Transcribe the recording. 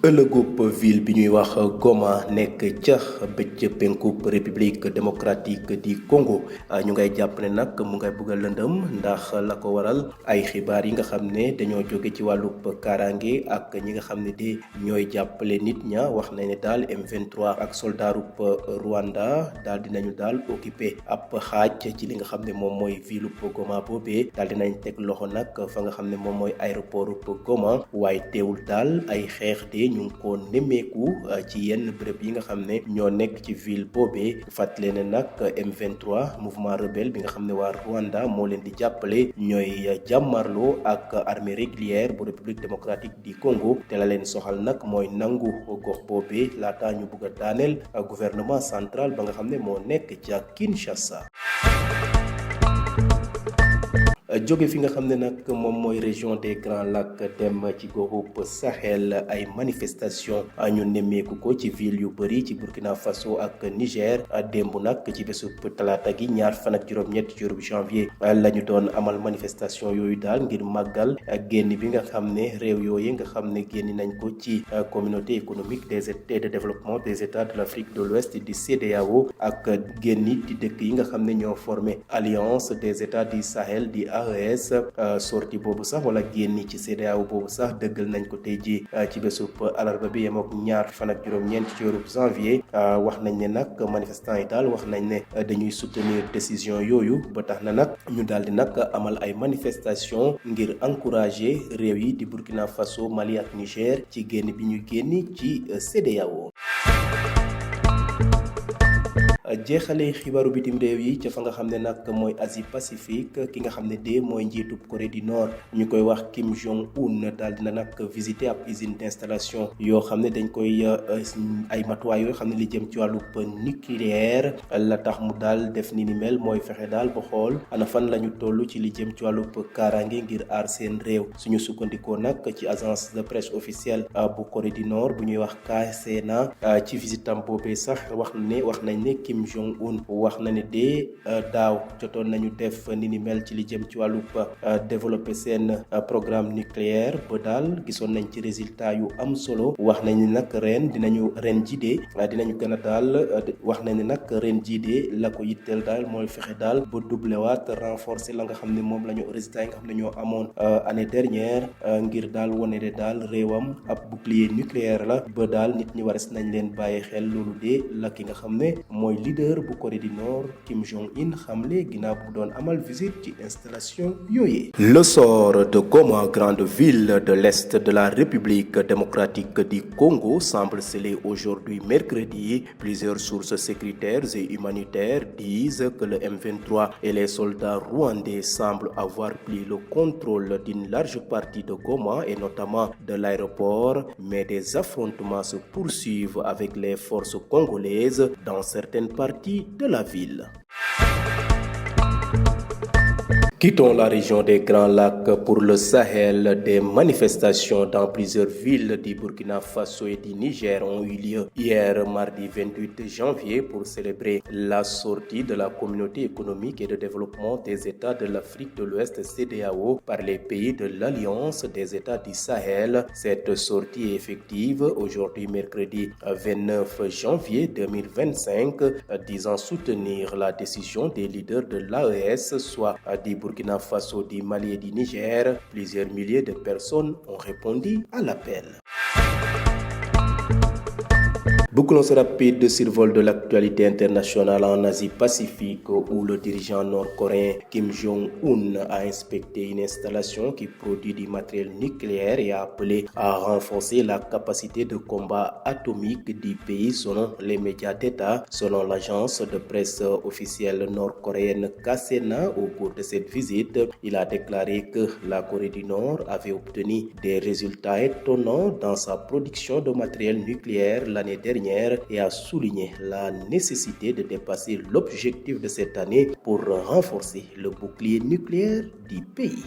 ëllëgub ville bi ñuy wax Goma nekk ca bëj penkub république démocratique du Congo ñu ngay jàpp ne nag mu ngay bëgg a lëndëm ndax la ko waral ay xibaar yi nga xam ne dañoo jóge ci wàllub kaaraange ak ñi nga xam ne de ñooy jàppale nit ña wax nañ ne daal M23 ak soldaarub Rwanda daal dinañu daal occupé ab xaaj ci li nga xam ne moom mooy ville Goma boobee daal dinañ teg loxo nag fa nga xam ne moom mooy aéroport Goma waaye teewul daal ay xeex de ñu ngi ko nemmeeku ci yenn bërëb yi nga xam ne ñoo nekk ci ville boobee fàttale ne nag M23 mouvement rebelle bi nga xam ne waa Rwanda moo leen di jàppale ñooy jàmmarloo ak armée régulière bu république démocratique du Congo te la leen soxal nag mooy nangu gox boobee laata ñu bugg a daaneel gouvernement central ba nga xam ne moo nekk ca Kinshasa. jóge fi nga xam ne nag moom mooy région des Grands Lacs dem ci goxub Sahel ay manifestation ñu nemmeeku ko ci ville yu bëri ci Burkina Faso ak Niger démb nag ci bésub talaata gi ñaar fan ak juróom-ñett ci weeru janvier la ñu doon amal manifestation yooyu daal ngir màggal génn bi nga xam ne réew yooyu nga xam ne génn nañ ko ci communauté économique des et de développement des états de l'Afrique de l'Ouest di CEDEAO ak génn ci dëkk yi nga xam ne ñoo formé alliance des états du Sahel di AES sorti boobu sax wala génni ci CEDEAO boobu sax dëggal nañ ko tey ji ci bésub alarba bi yem ak ñaar fan ak juróom-ñeent ci weeru janvier wax nañ ne nag manifestants yi daal wax nañ ne dañuy soutenir décision yooyu ba tax na nag ñu daal di nag amal ay manifestation ngir encourager réew yi di Burkina Faso Mali ak Niger ci génn bi ñu génni ci CEDEAO. jeexale xibaaru bitim réew yi ca fa nga xam ne nag mooy Asie Pacifique ki nga xam ne de mooy njiitub Corée du Nord ñu koy wax Kim Jong Un daal dina nag visiter ab usine d'installation yoo xam ne dañ koy ay matuwaay yoo xam ne li jëm ci wàllub nucléaire la tax mu daal def ni mel mooy fexe daal ba xool ana fan la ñu toll ci li jëm ci wàllub kaaraange ngir aar seen réew suñu sukkandikoo nag ci agence de presse officielle bu Corée du Nord bu ñuy wax KCNA ci visitam boobee sax wax nañ ne Kim Jong Un wax na ne de daaw jotoon nañu def ni mel ci li jëm ci wàllub développer seen programme nucléaire ba daal gisoon nañ ci résultat yu am solo wax nañ ni nag ren ji de dinañu gën a daal wax nañ ni nag ren ji de la ko yitteel daal mooy fexe daal ba doubler waat renforcer la nga xam ne moom la ñu résultat yi nga xam ne ñoo amoon année dernière ngir daal wane de daal réewam ab bouclier nucléaire la ba daal nit ñi wares nañ leen bàyyi xel loolu de la ki nga xam ne mooy leader bu Corée du Nord Kim Jong-un xamle ginnaaw bu doon amal visite ci installation yooyu. Le sort de Goma, grande ville de l'Est de la République démocratique du Congo, semble scellé aujourd'hui mercredi. Plusieurs sources sécuritaires et humanitaires disent que le M23 et les soldats rwandais semblent avoir pris le contrôle d'une large partie de Goma et notamment de l'aéroport, mais des affrontements se poursuivent avec les forces congolaises dans certaines parties de la ville. Quittons la région des Grands Lacs pour le Sahel. Des manifestations dans plusieurs villes du Burkina Faso et du Niger ont eu lieu hier, mardi 28 janvier, pour célébrer la sortie de la communauté économique et de développement des États de l'Afrique de l'Ouest CEDEAO par les pays de l'Alliance des États du Sahel. Cette sortie est effective aujourd'hui, mercredi 29 janvier 2025, disant soutenir la décision des leaders de l'AES, soit du Burkina Faso, du Mali et du Niger. Plusieurs milliers de personnes ont répondu à l'appel. Bouclons ce rapide survol de l'actualité internationale en Asie-Pacifique où le dirigeant nord-coréen Kim Jong-un a inspecté une installation qui produit du matériel nucléaire et a appelé à renforcer la capacité de combat atomique du pays selon les médias d'État. Selon l'agence de presse officielle nord-coréenne KCNA, au cours de cette visite, il a déclaré que la Corée du Nord avait obtenu des résultats étonnants dans sa production de matériel nucléaire l'année dernière et a souligné la nécessité de dépasser l'objectif de cette année pour renforcer le bouclier nucléaire du pays.